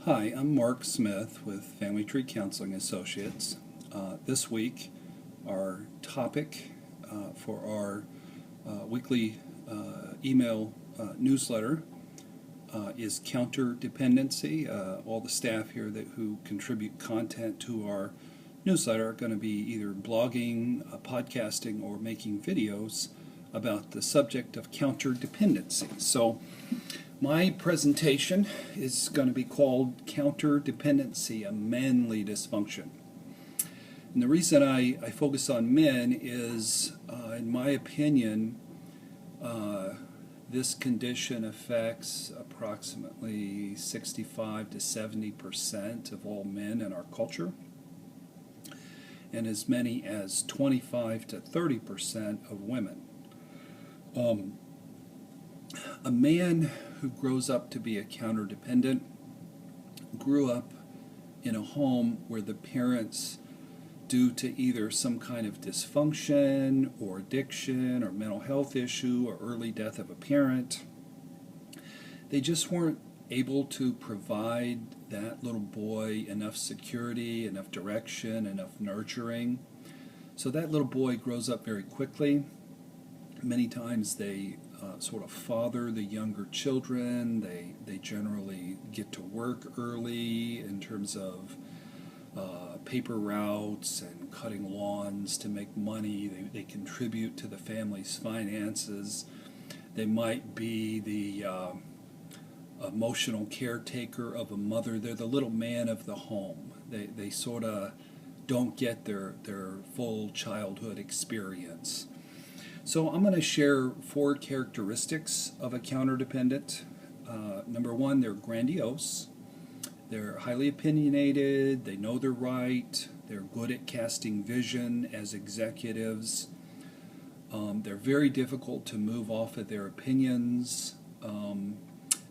Hi, I'm Mark Smith with Family Tree Counseling Associates. This week, our topic for our weekly email newsletter is counterdependency. All the staff here who contribute content to our newsletter are going to be either blogging, podcasting, or making videos about the subject of counterdependency. So, my presentation is going to be called Counterdependency, a Manly Dysfunction. And the reason I focus on men is, in my opinion, this condition affects approximately 65 to 70% of all men in our culture, and as many as 25 to 30% of women. A man who grows up to be a counterdependent grew up in a home where the parents, due to either some kind of dysfunction or addiction or mental health issue or early death of a parent, they just weren't able to provide that little boy enough security, enough direction, enough nurturing. So that little boy grows up very quickly. Many times they sort of father the younger children. They generally get to work early in terms of paper routes and cutting lawns to make money. They contribute to the family's finances. They might be the emotional caretaker of a mother. They're the little man of the home. They sort of don't get their full childhood experience. So I'm going to share 4 characteristics of a counterdependent. Number 1, they're grandiose. They're highly opinionated. They know they're right. They're good at casting vision as executives. They're very difficult to move off of their opinions.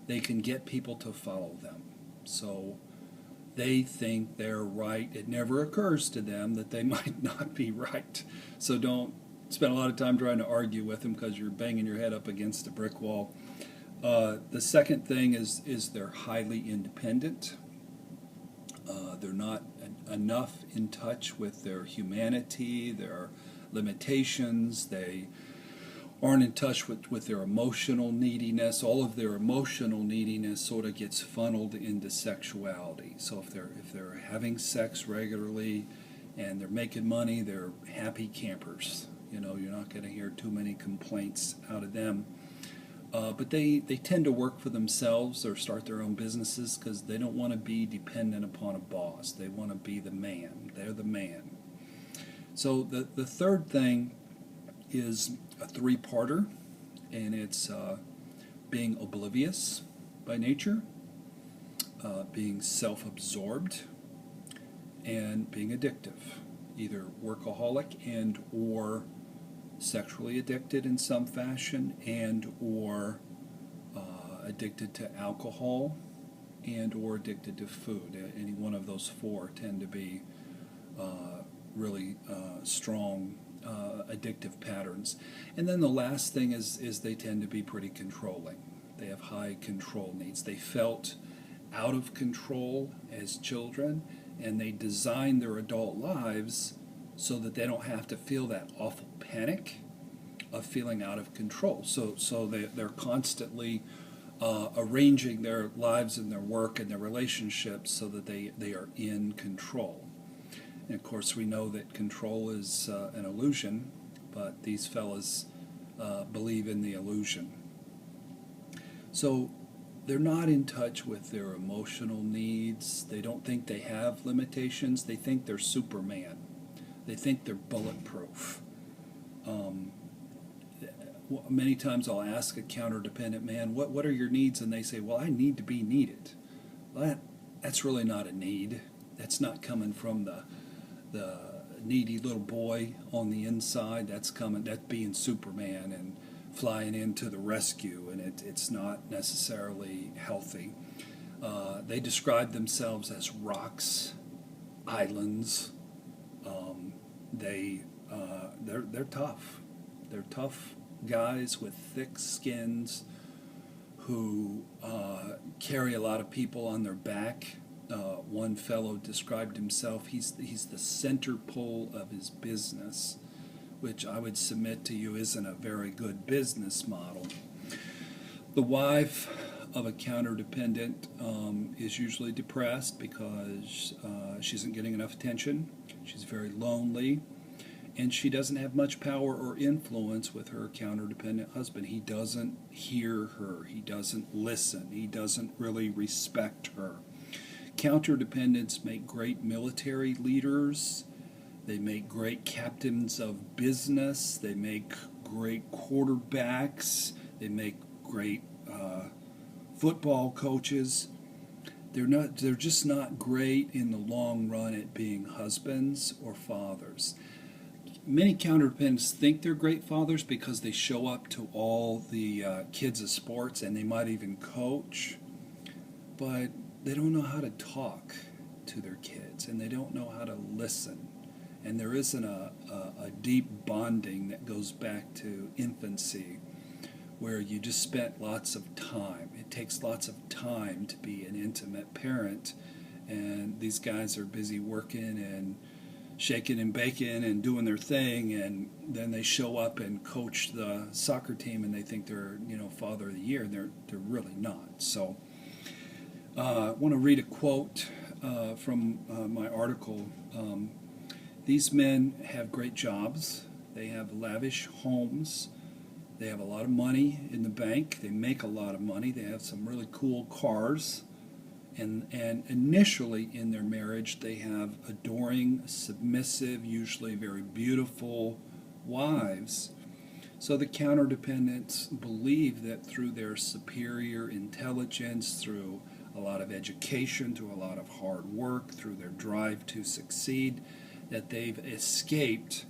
They can get people to follow them. So they think they're right. It never occurs to them that they might not be right. So don't spend a lot of time trying to argue with them because you're banging your head up against a brick wall. The second thing is they're highly independent. They're not enough in touch with their humanity, their limitations. They aren't in touch with their emotional neediness. All of their emotional neediness sort of gets funneled into sexuality. So if they're having sex regularly and they're making money, they're happy campers. You know, you're not going to hear too many complaints out of them. But they tend to work for themselves or start their own businesses because they don't want to be dependent upon a boss. They want to be the man. They're the man. So the third thing is a 3-parter, and it's being oblivious by nature, being self-absorbed, and being addictive, either workaholic and or sexually addicted in some fashion, and or addicted to alcohol, and or addicted to food. Any one of those 4 tend to be really strong addictive patterns. And then the last thing is they tend to be pretty controlling. They have high control needs. They felt out of control as children, and they design their adult lives so that they don't have to feel that awful panic of feeling out of control. So they're constantly arranging their lives and their work and their relationships so that they are in control. And of course we know that control is an illusion, but these fellas believe in the illusion. So they're not in touch with their emotional needs. They don't think they have limitations. They think they're Superman. They think they're bulletproof. Many times I'll ask a counterdependent man, what are your needs? And they say, well, I need to be needed. Well, that's really not a need. That's not coming from the needy little boy on the inside. That's being Superman and flying into the rescue, and it's not necessarily healthy. They describe themselves as rocks, islands. They're tough. They're tough guys with thick skins who carry a lot of people on their back. One fellow described himself, he's the center pole of his business, which I would submit to you isn't a very good business model. The wife of a counter-dependent is usually depressed because she isn't getting enough attention. She's very lonely, and she doesn't have much power or influence with her counter-dependent husband. He doesn't hear her. He doesn't listen. He doesn't really respect her. Counter-dependents make great military leaders. They make great captains of business. They make great quarterbacks. They make great football coaches. They're just not great in the long run at being husbands or fathers. Many counterdependents think they're great fathers because they show up to all the kids' sports and they might even coach, but they don't know how to talk to their kids and they don't know how to listen. And there isn't a deep bonding that goes back to infancy, where you just spent lots of time. It takes lots of time to be an intimate parent, and these guys are busy working and shaking and baking and doing their thing, and then they show up and coach the soccer team and they think they're, father of the year, and they're really not. So I want to read a quote from my article. These men have great jobs. They have lavish homes. They have a lot of money in the bank. They make a lot of money. They have some really cool cars. And initially in their marriage, they have adoring, submissive, usually very beautiful wives. So the counterdependents believe that through their superior intelligence, through a lot of education, through a lot of hard work, through their drive to succeed, that they've escaped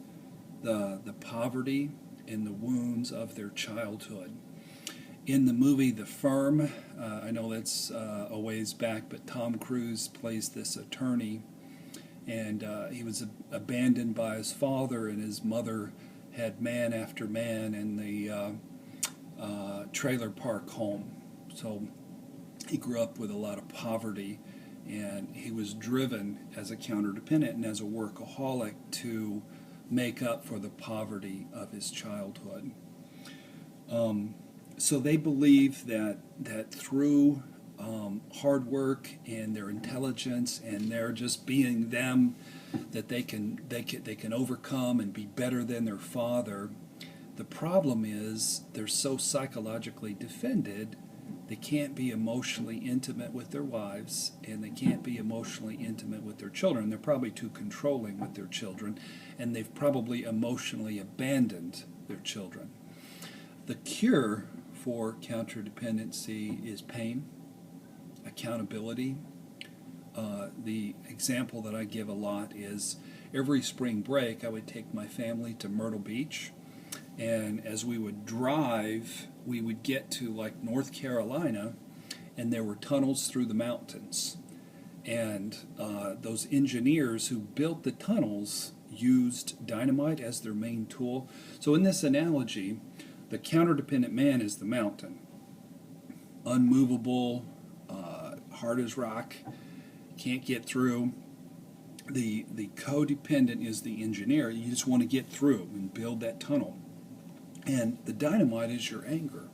the poverty and the wounds of their childhood. In the movie The Firm, I know that's a ways back, but Tom Cruise plays this attorney, and he was abandoned by his father, and his mother had man after man in the trailer park home. So he grew up with a lot of poverty, and he was driven as a counterdependent and as a workaholic to make up for the poverty of his childhood. So they believe that through hard work and their intelligence and their just being them, that they can overcome and be better than their father. The problem is they're so psychologically defended, they can't be emotionally intimate with their wives, and they can't be emotionally intimate with their children. They're probably too controlling with their children, and they've probably emotionally abandoned their children. The cure for counterdependency is pain, accountability. The example that I give a lot is every spring break I would take my family to Myrtle Beach, and as we would drive, we would get to like North Carolina, and there were tunnels through the mountains. And those engineers who built the tunnels used dynamite as their main tool. So in this analogy, the counterdependent man is the mountain. Unmovable, hard as rock, can't get through. The codependent is the engineer. You just want to get through and build that tunnel. And the dynamite is your anger.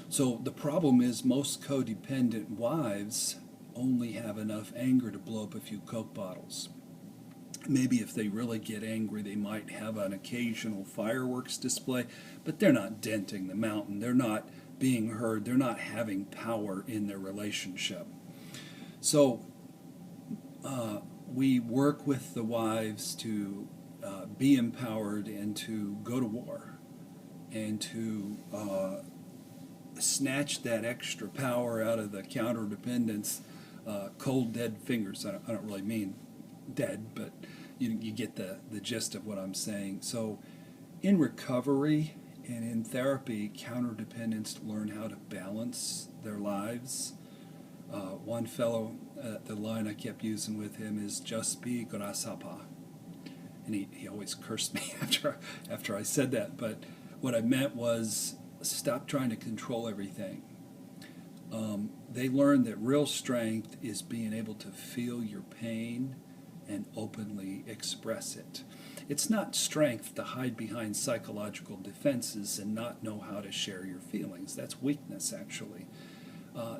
So the problem is most codependent wives only have enough anger to blow up a few Coke bottles. Maybe if they really get angry, they might have an occasional fireworks display, but they're not denting the mountain. They're not being heard. They're not having power in their relationship. So we work with the wives to be empowered and to go to war and to snatch that extra power out of the counterdependence, cold, dead fingers. I don't really mean dead, but you get the gist of what I'm saying. So in recovery and in therapy, counterdependents learn how to balance their lives. One fellow, the line I kept using with him is "just be grasapa," and he always cursed me after I said that. But what I meant was stop trying to control everything. They learn that real strength is being able to feel your pain and openly express it. It's not strength to hide behind psychological defenses and not know how to share your feelings. That's weakness, actually.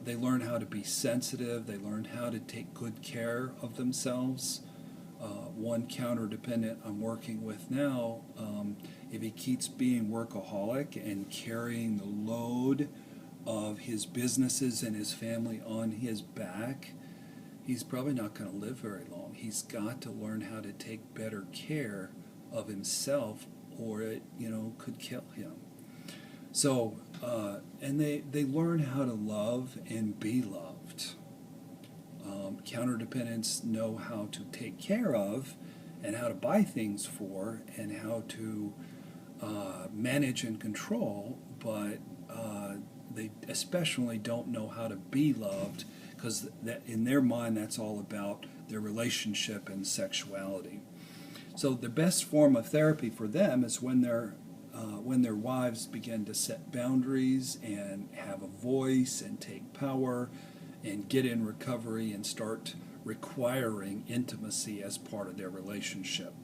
They learn how to be sensitive. They learn how to take good care of themselves. One counter-dependent I'm working with now, if he keeps being workaholic and carrying the load of his businesses and his family on his back, he's probably not going to live very long. He's got to learn how to take better care of himself, or it, could kill him. So, and they learn how to love and be loved. Counterdependents know how to take care of and how to buy things for and how to manage and control, but they especially don't know how to be loved, because that in their mind that's all about their relationship and sexuality. So the best form of therapy for them is when their wives begin to set boundaries and have a voice and take power and get in recovery and start requiring intimacy as part of their relationship.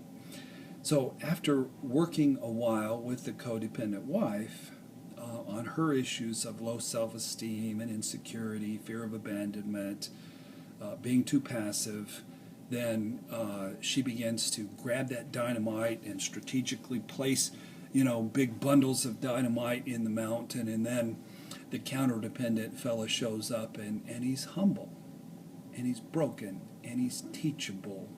So after working a while with the codependent wife on her issues of low self-esteem and insecurity, fear of abandonment, being too passive, then she begins to grab that dynamite and strategically place, big bundles of dynamite in the mountain, and then the counter-dependent fella shows up, and he's humble, and he's broken, and he's teachable,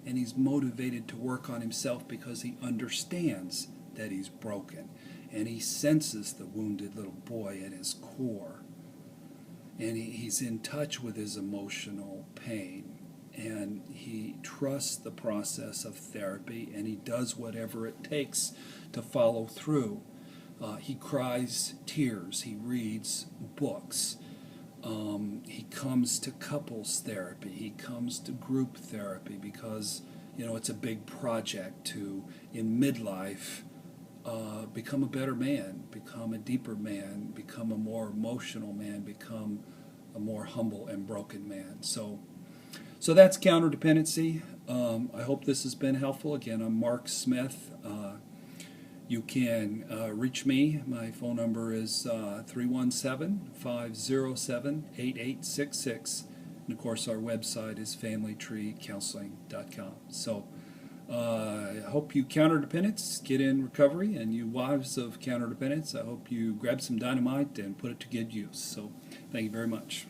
and he's motivated to work on himself because he understands that he's broken, and he senses the wounded little boy at his core, and he's in touch with his emotional pain, and he trusts the process of therapy, and he does whatever it takes to follow through. He cries tears, he reads books, he comes to couples therapy, he comes to group therapy, because it's a big project to, in midlife, become a better man, become a deeper man, become a more emotional man, become a more humble and broken man. So that's counterdependency. I hope this has been helpful. Again, I'm Mark Smith. You can reach me. My phone number is 317-507-8866. And of course, our website is familytreecounseling.com. So I hope you counterdependents get in recovery, and you wives of counterdependents, I hope you grab some dynamite and put it to good use. So thank you very much.